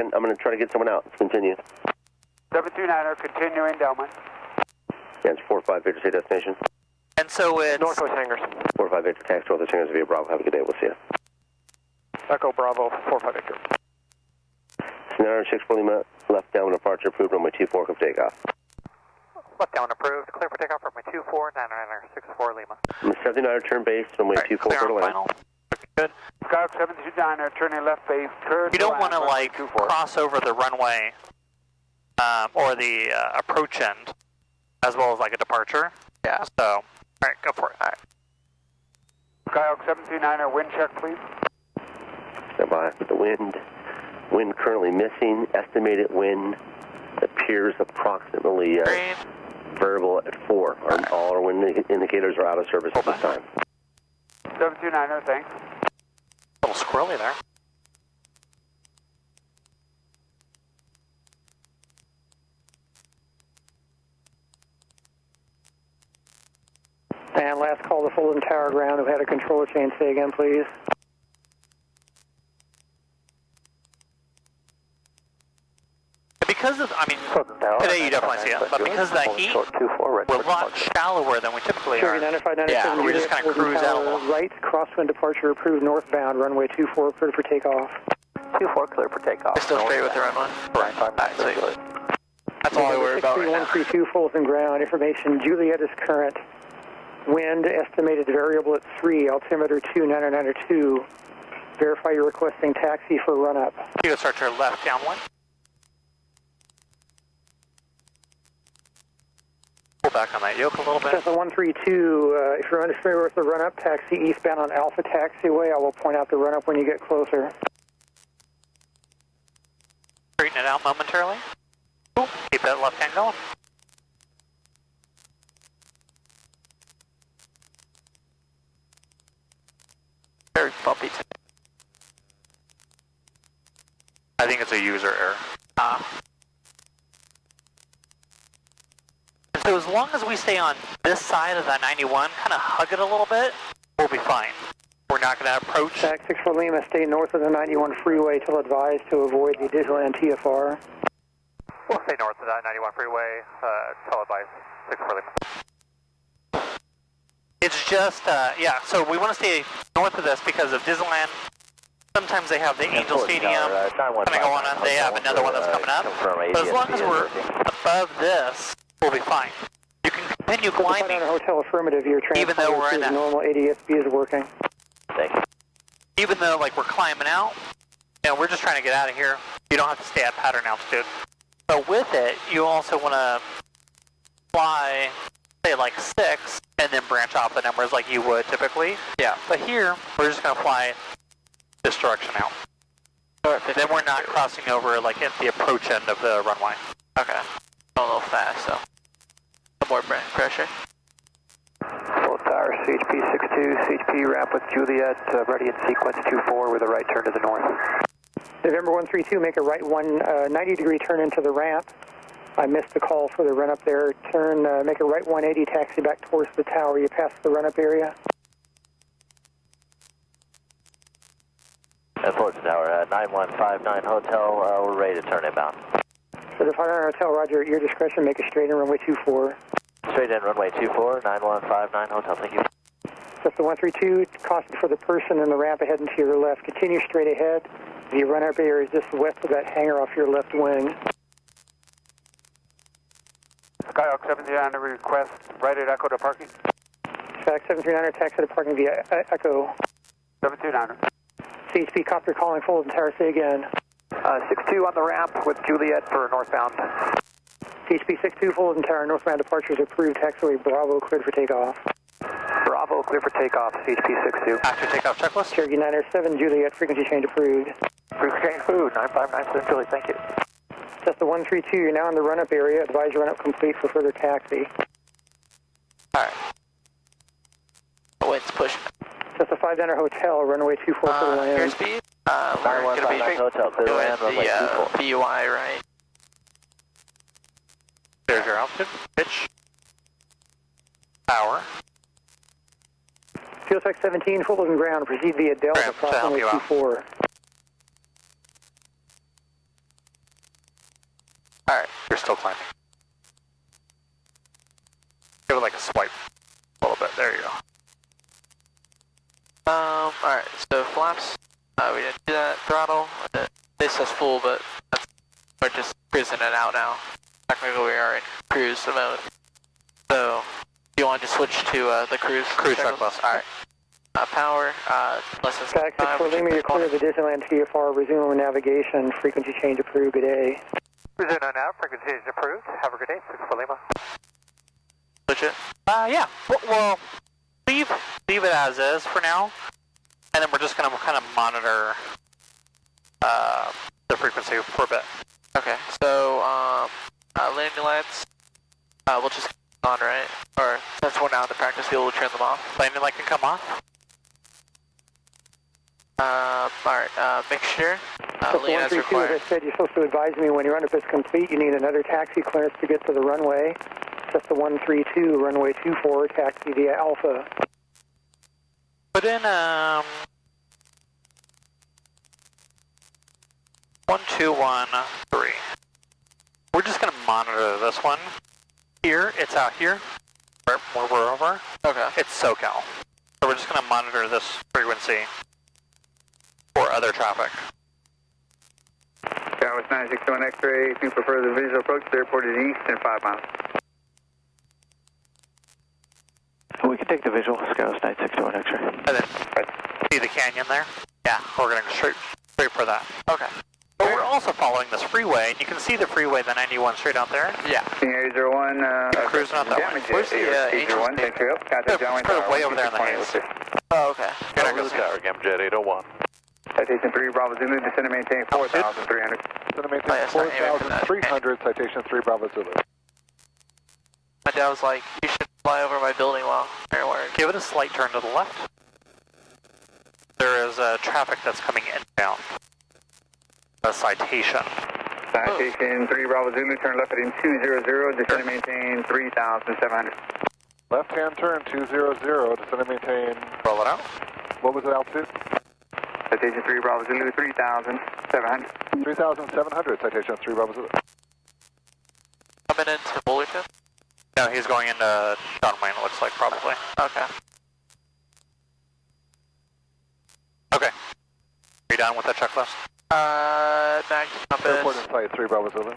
I'm going to try to get someone out. Let's continue. 729er, continuing Delman. Yeah, it's 45 Victor, say destination. And so it's... Northwest Hangars. 45 Victor, taxi to Northwest Hangars via Bravo. Have a good day. We'll see you. Echo Bravo, 45 Victor. Scenario 64 Lima, left down departure, approved, runway 24, clear for takeoff. Left down approved, clear for takeoff, runway 24, 964 Lima. 79er, turn base, runway 24, clear to land. Final. Good. Skyhawk 729er, turning left base, clear. You don't want to like cross over the runway or the approach end, as well as like a departure. Yeah. So, all right, go for it. All right. Skyhawk 729er, wind check, please. Stand by with the wind. Wind currently missing. Estimated wind appears approximately variable at 4. All our wind indicators are out of service at this time. 729er, thanks. A little squirrely there. And last call to Fulton Tower ground. Who had a controller change? Say again, please. Because of, I mean, today you definitely see it, but because of that heat, we're a lot shallower than we typically are. Yeah, we're just kind of cruise out a little. Right, crosswind departure approved northbound, runway 24, clear for takeoff. 24, clear for takeoff. We're still straight with the runway? Right, That's all I worry about right now. 132, Fulton ground. Information, Juliet is current. Wind estimated variable at 3, altimeter 2992. Verify you're requesting taxi for run-up. You go start your left downwind. Pull back on that yoke a little bit. Cessna 132, if you're unfamiliar with the run-up, taxi eastbound on Alpha Taxiway. I will point out the run-up when you get closer. Straighten it out momentarily. Cool. Keep that left hand going. Very bumpy today. I think it's a user error. So as long as we stay on this side of that 91, kind of hug it a little bit, we'll be fine. We're not going to approach. TAC 64 Lima, stay north of the 91 freeway till advised to avoid the Disneyland TFR. We'll stay north of that 91 freeway, till advised 64 Lima. It's just, yeah, so we want to stay north of this because of Disneyland. Sometimes they have the Angel Stadium kind of going on. They have another one that's coming up. But as long as we're above this, we'll be fine. You can continue climbing. Hotel affirmative, your even though we're in that normal ADSB is working. Thank you. Even though like we're climbing out, you know, we're just trying to get out of here. You don't have to stay at pattern altitude. But with it, you also want to fly, say like 6, and then branch off the numbers like you would typically. Yeah. But here, we're just going to fly this direction out. Then we're not crossing over like at the approach end of the runway. Okay. A little fast, so. More pressure. Full tower, CHP 62, CHP ramp with Juliet, ready in sequence 24 with a right turn to the north. November 132, make a right 90-degree turn into the ramp. I missed the call for the run-up there. Turn, make a right 180, taxi back towards the tower. You pass the run-up area. Fulton Tower, 9159 Hotel, we're ready to turn inbound. So the 500 Hotel, roger, at your discretion, make a straight in runway 24. Straight in runway 24, 9159 Hotel, thank you. Cessna 132, caution for the person in the ramp ahead and to your left. Continue straight ahead. The run-up area is just west of that hangar off your left wing. Skyhawk 739, request right at Echo to parking. Skyhawk 739, taxi to parking via Echo. 729. CHP copter calling Fulton Tower, say again. 62 on the ramp with Juliet for northbound. CHP 62, Fulton Tower, northbound departures approved. Taxiway Bravo, cleared for takeoff. Bravo, clear for takeoff, CHP 62. After takeoff checklist? Cherokee 907, Juliet, frequency change approved. Frequency change approved, 9597 Julie, thank you. Cessna 132, you're now in the run-up area. Advise run-up complete for further taxi. Alright. Oh, it's pushing. Cessna 59 Hotel, runway 24 for the land. Airspeed? We're going to be Hotel, clear land, runway 24. BUI, right? There's your altitude, pitch, power. Fuel Tech 17, Fulton ground, proceed via Delta, approximately 24. Alright. You're still climbing. Give it like a swipe. A little bit. There you go. Alright, so flaps. We didn't do that. Throttle. This says full, but we're just cruising it out now. Technically, we are in cruise mode. So, you want to just switch to the cruise checklist. Alright. Power, less than Sky 6 for Lima, you're clear of the Disneyland TFR. Resume navigation. Frequency change approved. Good day. Resume now. Frequency is approved. Have a good day. 6 for Lima. Legit? Yeah. Well, leave it as is for now, and then we're just gonna kind of monitor the frequency for a bit. Okay, so, landing lights, we'll just keep on, right? Or, since we're now in the practice field, we'll turn them off. Landing light can come off. Alright, mixture. So Lean as 132, required. as I said, you're supposed to advise me when your run-up is complete. You need another taxi clearance to get to the runway. Cessna 132, runway 24, taxi via Alpha. Put in 1213. We're just gonna monitor this one. Here, it's out here, where we're over. Okay. It's SoCal. So we're just gonna monitor this frequency for other traffic. Dallas 961 X-ray. If you prefer the visual approach, the airport is east and 5 miles. We can take the visual. Skyos 961 X-ray. And then, see the canyon there? Yeah, we're gonna go straight for that. Okay. But we're also following this freeway. You can see the freeway, the 91 straight out there. Yeah. Area 01, Cruising out that way. Where's the, Angels one, thank you. Contact John Wayne It's Tower, way over there in the haze. Oh, okay. You're not gonna see it. Tower, Gamjet 801. Citation 3, Bravo Zulu, descend and maintain 4,300. Descend and Oh, yeah, maintain it's not aiming for that. 4,300, citation 3 Bravo Zulu. My dad was like, you should fly over my building while you're working. Give it a slight turn to the left. There is traffic that's coming inbound. A citation. Citation 3, Bravo Zulu, turn left heading 200, descend and maintain 3,700. Left-hand turn 200, descend and maintain. Roll it out. What was the altitude? Citation 3, Bravo Zulu, 3,700. 3,700, citation 3 Bravo Zulu. Coming into Fullerton? No, he's going into John Wayne, it looks like, probably. Okay. Okay. Are you done with that checklist? Back to Airport compass. in sight 3 Bravo Zulu.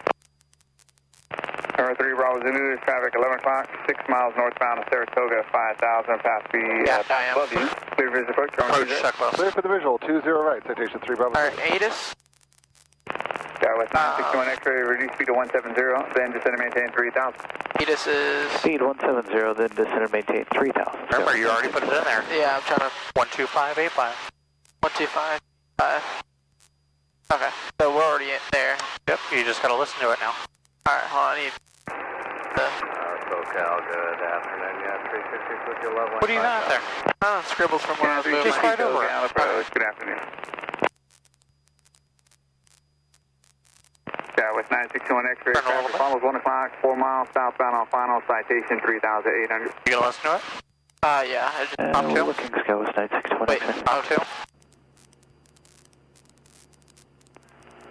Number 3, Bravo Zulu, traffic 11 o'clock, 6 miles northbound of Saratoga, 5,000, past the Yeah, I am. above you. Clear visual approach, Approach checklist. Clear for the visual 20 right, citation 3 Bravo Zulu. Alright, ATIS. Dallas 961 X-ray, reduce speed to 170, then descend and maintain 3,000. ATIS is... Speed 170, then descend and maintain 3,000. Remember, you already put it in there. Yeah, I'm trying to... 12585. 125. Okay, so we're already in there. Yep, you just gotta listen to it now. Alright, hold on, I need the... SoCal, good afternoon. Yeah, 360 with your level. What do you got there? scribbles from when I was moving. Just right over it. Approach, good afternoon. Dallas 961 X-ray, Turn a little traffic bit. follows 1 o'clock, 4 miles southbound on final, citation 3,800. You gonna listen to it? Yeah, I just... Top we're two? looking Skyos 961 Wait, X-ray. Top two?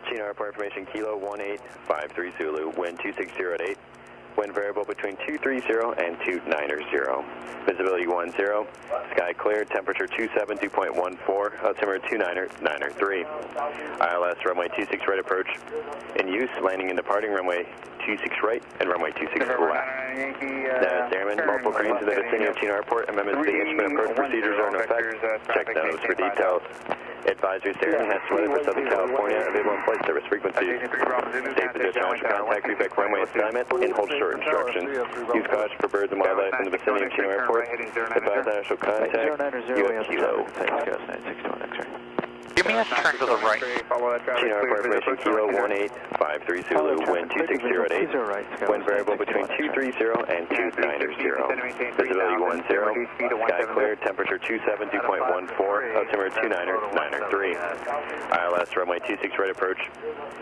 Chino Airport information, Kilo 1853 Zulu, wind 260 at 8, wind variable between 230 and 290. Visibility 10, sky clear, temperature 27, dew point 14, altimeter 293. ILS runway 26 right approach in use, landing and departing runway 26 right and runway 26 left. That is Airman, multiple cranes in the vicinity of Chino Airport. Amendments to the instrument approach procedures are in effect. Check those for details. Advisory Airman has weather for Southern California, available in flight service frequencies. Safe to launch contact, feedback runway assignment, and hold short instructions. Use caution for birds and wildlife in the vicinity of Chino Airport. Advise national contact, US Kilo. Skyos 961 X-ray. Give me a turn to the right. Chino Airport information, Kilo 1853 Zulu, wind 260 at 8, 20 right, Skyos wind variable between 230 and 290. Visibility 10, sky clear, temperature 27, dew point 14, altimeter 293. ILS runway 26 right approach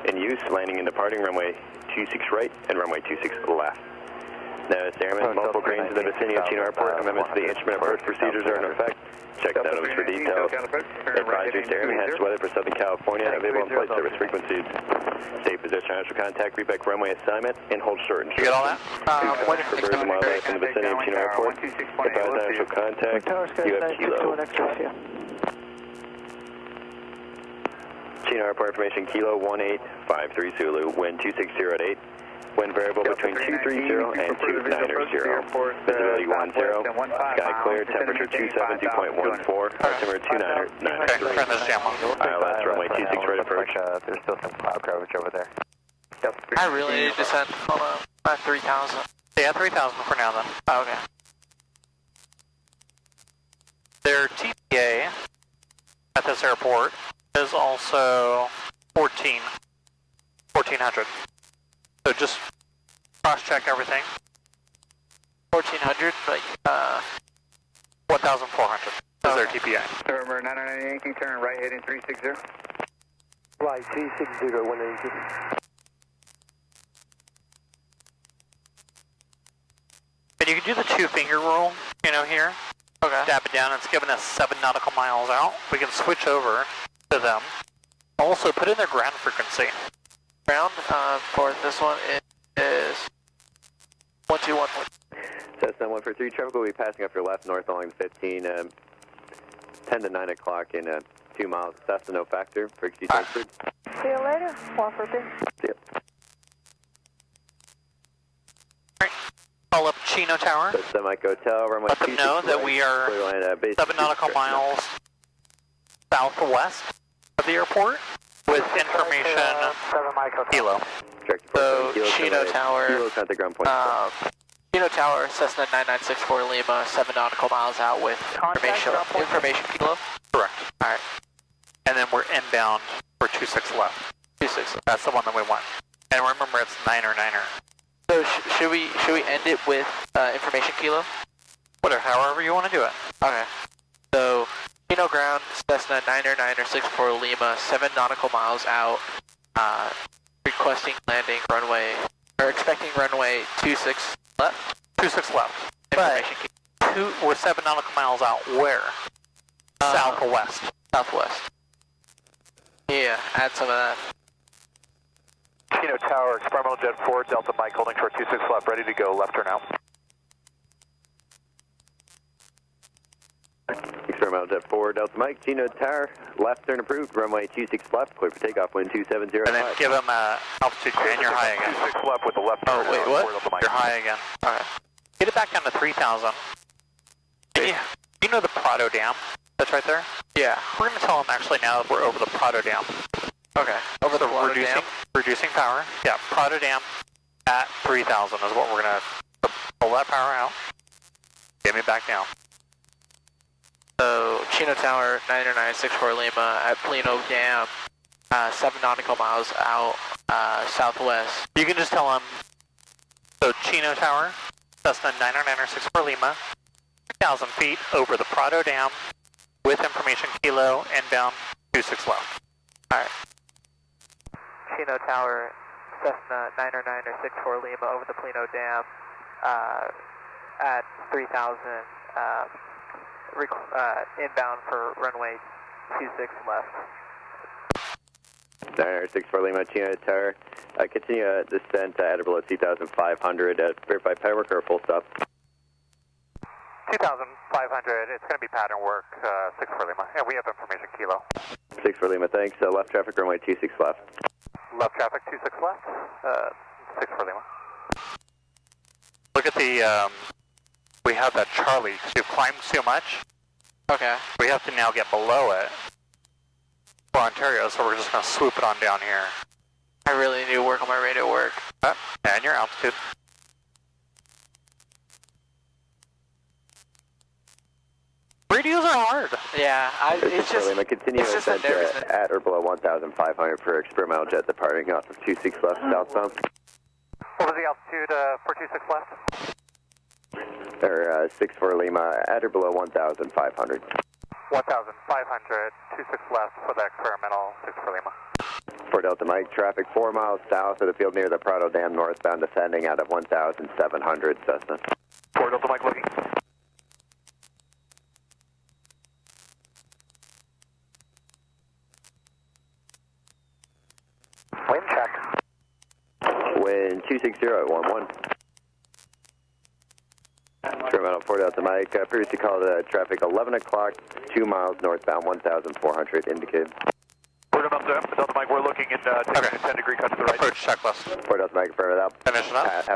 in use, landing and departing runway 26 right and runway 26 left. No, Airman, multiple greens in the vicinity of Chino Airport. Amendments to the instrument approach procedures are in effect. Check that over for details. Advisory to Airman, hatch weather for Southern California. Available on flight service frequencies. Stay position, actual contact, reback runway assignment, and hold short. You get all that? For birds and wildlife in the vicinity of Chino Airport. Advise actual contact. You have Kilo. Chino Airport information, Kilo 1853 Zulu, wind 260 at 8. Wind variable between 230 and 290. Visibility 10. Sky clear, temperature 272.14. Altimeter 290. Okay, turn this jam on. ILS runway 26 ready approach. There's still some cloud coverage over there. I really need to descend. Hold on. At 3,000. Yeah, 3,000 for now then. Oh, okay. Their TPA at this airport is also 1400. So just cross-check everything. 1,400, but 1,400 is their TPA. November 998 Yankee, turn right heading 360. Right, 360, 180. And you can do the two-finger rule, you know, here. okay. Dab it down. It's giving us 7 nautical miles out. We can switch over to them. Also, put in their ground frequency. Ground for this one is 121. Cessna 143 traffic will be passing up your left north along 15, 10 to 9 o'clock in 2 miles. Cessna no factor. Frequency transferred. See you later. 143. See ya. Call up Chino Tower. Cessna Mike Hotel, runway Let them know that we are 7 nautical miles southwest of the airport with information 7 Mike Hotel. Kilo. So, Chino Tower. Kilo, contact ground point. Chino Tower, Cessna 9964 Lima, 7 nautical miles out with information Kilo. Correct. Alright. And then we're inbound for 26 left. 26. That's the one that we want. And remember, it's 9er. So should we end it with information Kilo? Whatever, however you want to do it. Okay. So Chino ground, Cessna 9964 Lima, 7 nautical miles out, requesting landing runway, or expecting runway 26 left. 26 left. Information Kilo. We're 7 nautical miles out where? Southwest. Southwest. Yeah, add some of that. Chino Tower, experimental jet 4, Delta Mike holding short 26 left, ready to go, left turn out. Experimental jet 4, Delta Mike, Chino Tower, left turn approved, runway 26 left, clear for takeoff, wind 270. And then give them altitude and you're high again. 26 left with the left turn. Oh, wait, what? You're high again. Alright. Get it back down to 3,000. You know the Prado Dam that's right there? Yeah. We're going to tell them actually now that we're over the Prado Dam. Okay. Over the water dam? Reducing power. Yeah, Prado Dam at 3,000 is what we're going to pull that power out. Get me back down. So Chino Tower 9964 Lima at Plano Dam, 7 nautical miles out southwest. You can just tell them, so Chino Tower, Cessna 9964 Lima, 3,000 feet over the Prado Dam with information Kilo, inbound, 26 left. Alright. Chino Tower, Cessna 99964 Lima over the Plano Dam at 3,000, inbound for runway 26 left. 964 Lima, Chino Tower, continue descent at or below 2,500, verify pattern work or full stop. 2,500, it's going to be pattern work, 6 for Lima, and we have information Kilo. 6 for Lima, thanks. Left traffic, runway 26 left. Left traffic, 26 left, 6 for Lima. Look at the, we have that Charlie, because you've climbed so much. Okay. We have to now get below it for Ontario, so we're just going to swoop it on down here. I really need to work on my radio work. And your altitude. Radios are hard. Yeah, it's just, continue it's just a descent nervousness. at or below 1,500 for experimental jet departing off of 26 left southbound. What was the altitude for 26 left? Or 64 Lima, at or below 1,500. 1,500, 26 left for the experimental, 6 for Lima. For Delta Mike, traffic 4 miles south of the field near the Prado Dam northbound descending out of 1,700 Cessna. 4 Delta Mike looking. Wind check. Wind 260 at 11. Incremental 4 Delta Mike, previously called traffic 11 o'clock, 2 miles northbound, 1,400 indicated. 4 Delta Mike, we're looking at taking a 10-degree cut to the right. Approach checklist. 4 Delta Mike, affirm it up. Finish it up.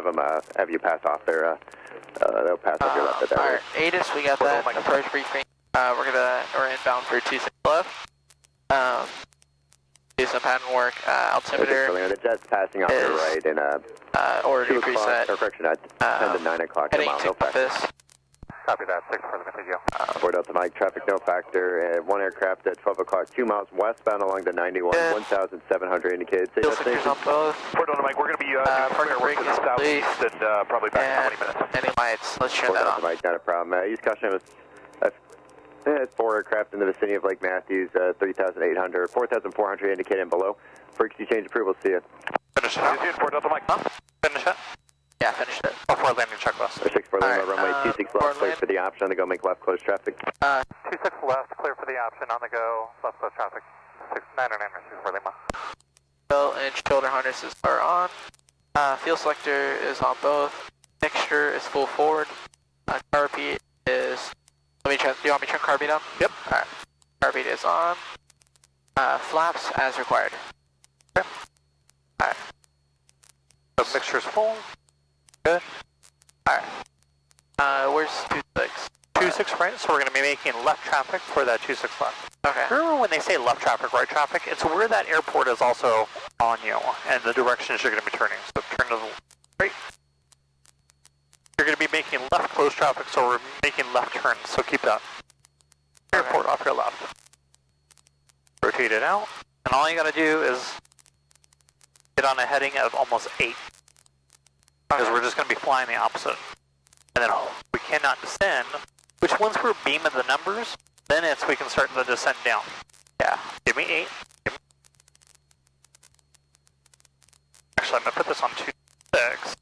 Have you pass off their, they'll pass off your left at that. Alright, ATIS, we got that. Approach briefing. We're inbound for 26 left. Do some pattern work. Altimeter. The jet's passing off to the right in Already 2 o'clock, preset. or correction, at 10 to 9 o'clock. Heading No to factor. office. Copy that, 6 for the Mateo. 4 Delta Mike, traffic no factor. One aircraft at 12 o'clock, 2 miles westbound along the 91, Good. 1,700 indicated. Fuel sectors on both. 4 Delta Mike, we're going to be partner work to braking the is southeast complete. and probably back And in 20 minutes. any lights. Let's turn 4 that Delta on. Mike, not a problem. Use caution with 4 aircraft in the vicinity of Lake Matthews, 3,800, 4,400 indicated and below. Frequency change approval, see you. Finish it up. 4 Delta Mike. Huh? Finish it. Yeah, finished it. Before landing checklist. 64 Lima, Alright, runway 26 for left, clear land- for the option on the go, make left, close traffic. 26 left, clear for the option on the go, left close traffic. 909 for Lima. Belt and shoulder harnesses are on. Fuel selector is on both. Mixture is full forward. Carbide is. Do you want me to turn carbide on? Yep. Alright. Carbide is on. Flaps as required. Okay. Alright. The mixture's full. Good. Alright. Where's 26? 26 right, so we're going to be making left traffic for that 26 left. Okay. Remember when they say left traffic, right traffic? It's where that airport is also on you, and the directions you're going to be turning. So turn to the right. You're going to be making left close traffic, so we're making left turns, so keep that airport off your left. Rotate it out, and all you got to do is get on a heading of almost 8. Because we're just going to be flying the opposite. And then we cannot descend, which once we're beaming the numbers, then we can start the descent down. Yeah, give me 8. Actually, I'm going to put this on 26.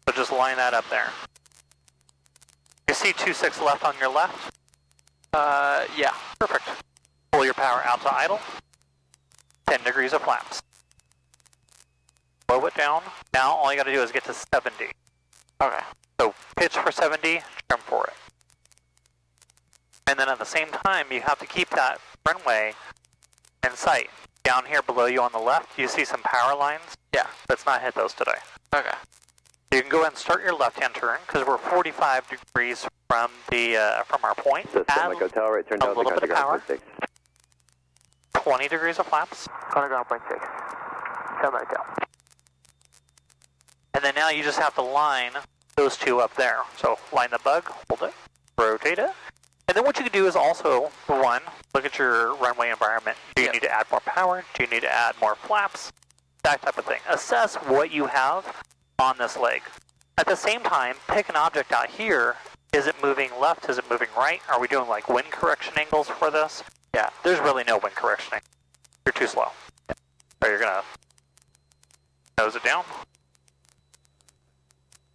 So just line that up there. You see 26 left on your left? Yeah, perfect. Pull your power out to idle. 10 degrees of flaps. Slow it down. Now all you got to do is get to 70. Okay. So pitch for 70, trim for it. And then at the same time, you have to keep that runway in sight. Down here below you on the left, you see some power lines? Yeah, let's not hit those today. Okay. You can go ahead and start your left-hand turn because we're 45 degrees from our point. System like hotel, right turn a down little the bit of power. 6. 20 degrees of flaps. Corner ground point 6. 7 hotel. And then now you just have to line those two up there. So line the bug, hold it, rotate it. And then what you can do is also, for one, look at your runway environment. Do you need to add more power? Do you need to add more flaps? That type of thing. Assess what you have on this leg. At the same time, pick an object out here. Is it moving left? Is it moving right? Are we doing like wind correction angles for this? Yeah, there's really no wind correction angle. You're too slow. So you're going to nose it down.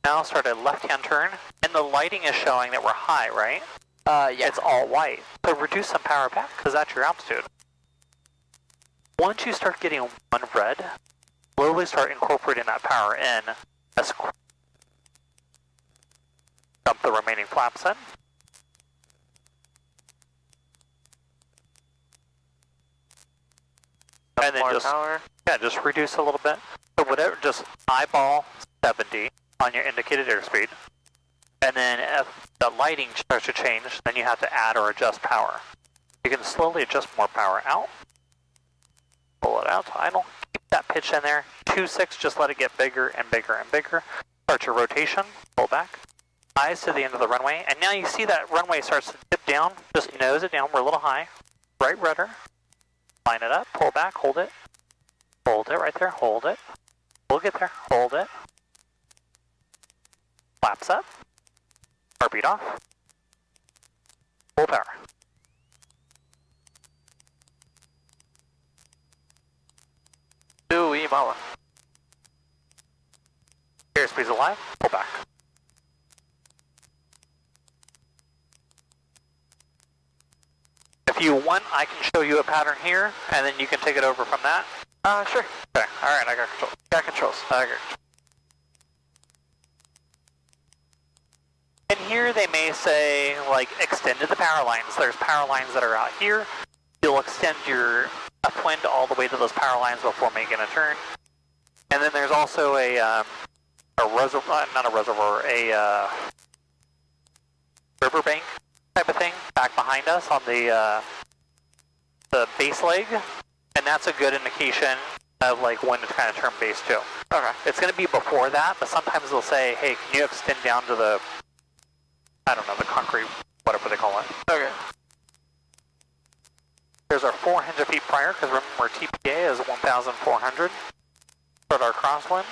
Now start a left-hand turn, and the lighting is showing that we're high, right? Yeah. It's all white. So reduce some power back, because that's your altitude. Once you start getting one red, slowly start incorporating that power in. Dump the remaining flaps in. And then just reduce a little bit. So whatever, just eyeball 70 on your indicated airspeed. And then if the lighting starts to change, then you have to add or adjust power. You can slowly adjust more power out. Pull it out to idle. Keep that pitch in there. 2.6, just let it get bigger and bigger and bigger. Start your rotation, pull back. Eyes to the end of the runway. And now you see that runway starts to dip down. Just nose it down. We're a little high. Right rudder. Line it up, pull back, hold it. Hold it right there, hold it. We'll get there, hold it. Flaps up. Heartbeat off. Full power. Lima 1. Airspeed's alive, pull back. If you want, I can show you a pattern here, and then you can take it over from that. Sure. Okay, alright, I got control. Got controls. I got control. And here they may say, like, extended the power lines. There's power lines that are out here. You'll extend your upwind all the way to those power lines before making a turn. And then there's also a reservoir, not a reservoir, a riverbank type of thing back behind us on the base leg. And that's a good indication of like when to kind of turn base too. Okay. It's going to be before that, but sometimes they'll say, hey, can you extend down to the, I don't know, the concrete, whatever they call it. Okay. There's our 400 feet prior, because remember TPA is 1,400. Start our crosswind.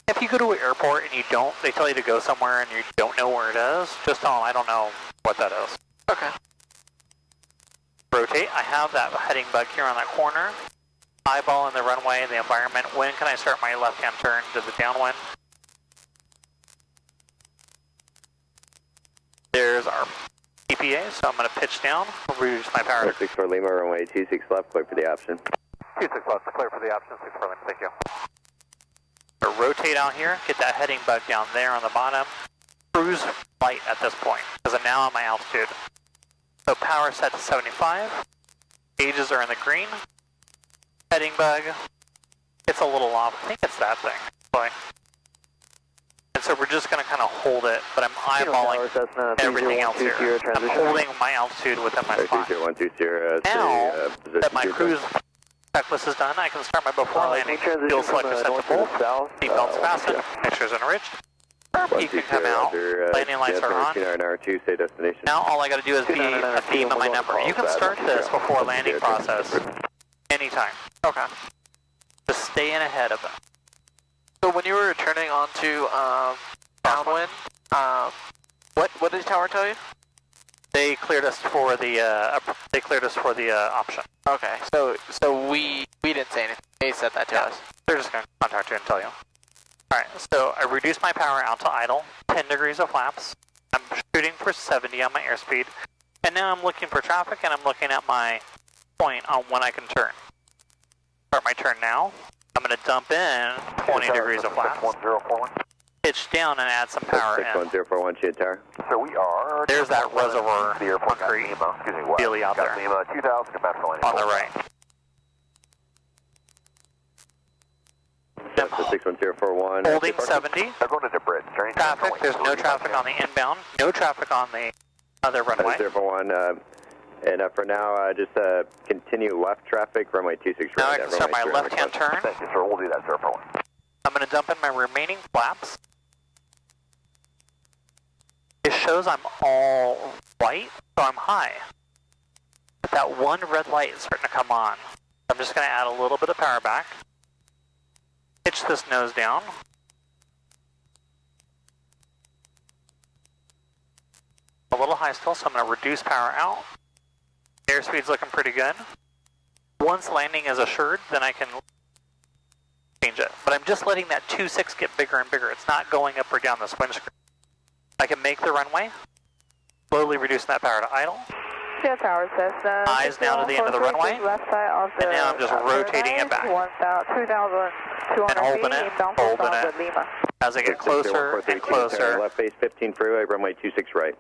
If you go to an airport and you don't, they tell you to go somewhere and you don't know where it is, just tell them I don't know what that is. Okay. Rotate. I have that heading bug here on that corner. Eyeball in the runway, the environment. When can I start my left-hand turn to the downwind? There's our TPA, so I'm going to pitch down, reduce my power. 6 for Lima, runway 26 left, clear for the option. 26 left, clear for the option, 6 for Lima, thank you. So rotate out here, get that heading bug down there on the bottom. Cruise light at this point, because I'm now on my altitude. So power set to 75. Gauges are in the green. Heading bug. It's a little off. I think it's that thing. Actually. And so we're just going to kind of hold it, but I'm eyeballing everything else here. I'm holding my altitude within my spot. 20120, Now that my cruise checklist is done, I can start my before landing. Fuel selector set to full. Seatbelts fastened. Mixtures enriched. You can come out. Landing lights are on. R2, say destination. Now all I got to do is be a beam on my number. You can start this before landing process anytime. Okay. Just stay in ahead of them. So when you were turning onto downwind, what did the tower tell you? They cleared us for the option. Okay. So we didn't say anything. They said that to us. They're just going to contact you and tell you. Alright, so I reduced my power out to idle, 10 degrees of flaps. I'm shooting for 70 on my airspeed. And now I'm looking for traffic and I'm looking at my point on when I can turn. Start my turn now. I'm going to dump in 20 degrees of flaps. 1041. Pitch down and add some power in. 61041, Chit Tower. So we are... There's that reservoir the airport concrete Lima, excuse me, west. Billy out got there. Lima 2000, capacity landing. On the right. That's the 61041. Holding 70. They're going to the bridge. Traffic, there's no traffic on the inbound. No traffic on the other runway. 041, and for now, just continue left traffic, runway 26 Now right. I can start my left-hand turn. Thank you, sir. We'll do that, 041. I'm going to dump in my remaining flaps. It shows I'm all white, so I'm high. But that one red light is starting to come on. I'm just going to add a little bit of power back. Pitch this nose down. A little high still, so I'm going to reduce power out. Airspeed's looking pretty good. Once landing is assured, then I can change it. But I'm just letting that 2.6 get bigger and bigger. It's not going up or down this windscreen. I can make the runway, slowly reducing that power to idle. Yeah, tower says Eyes now to the end of the runway. Left side of the And now I'm just rotating it back. 2,200 And holding it, holding it. Lima. As I get closer and closer. Left base 15 freeway, runway 26 right.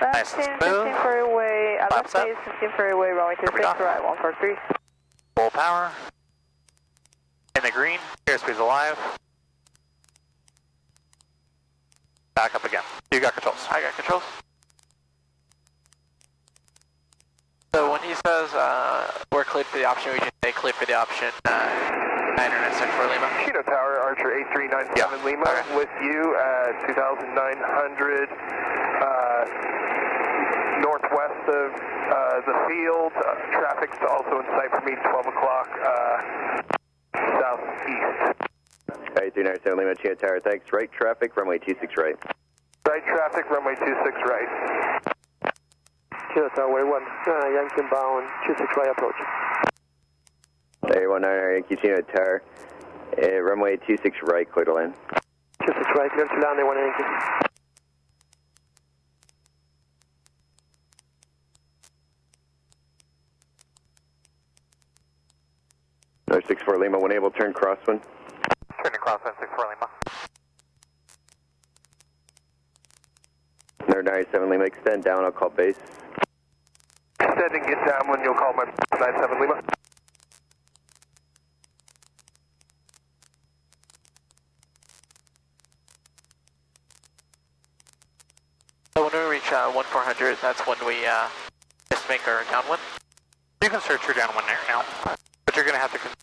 Nice and smooth. 15 freeway, left up. base 15 freeway, runway 26 right, 143. Full power. In the green. Airspeed's alive. Back up again. You got controls. I got controls. So when he says we're cleared for the option, we just say cleared for the option 996 for Lima. Cheetah Tower, Archer 8397 Lima, Okay. with you at 2,900 northwest of the field. Traffic's also in sight for me, 12 o'clock southeast. 8397 Lima, Chit Tower, thanks. Right traffic, runway 26 right. Right traffic, runway 26 right. Cheetah Tower, 1, Yankee bound, 26 right approach. 319 Yankee Chino Tower. Runway 26 right, clear to land. 26 right, clear to land, 1 Yankee. No 64 Lima, when able, turn crosswind. Turning crosswind 64 Lima. No 97 Lima, extend down, I'll call base. Extend and get down when you'll call my 97 Lima. So when we reach 1400, that's when we just make our downwind. You can search your downwind there now, but you're going to have to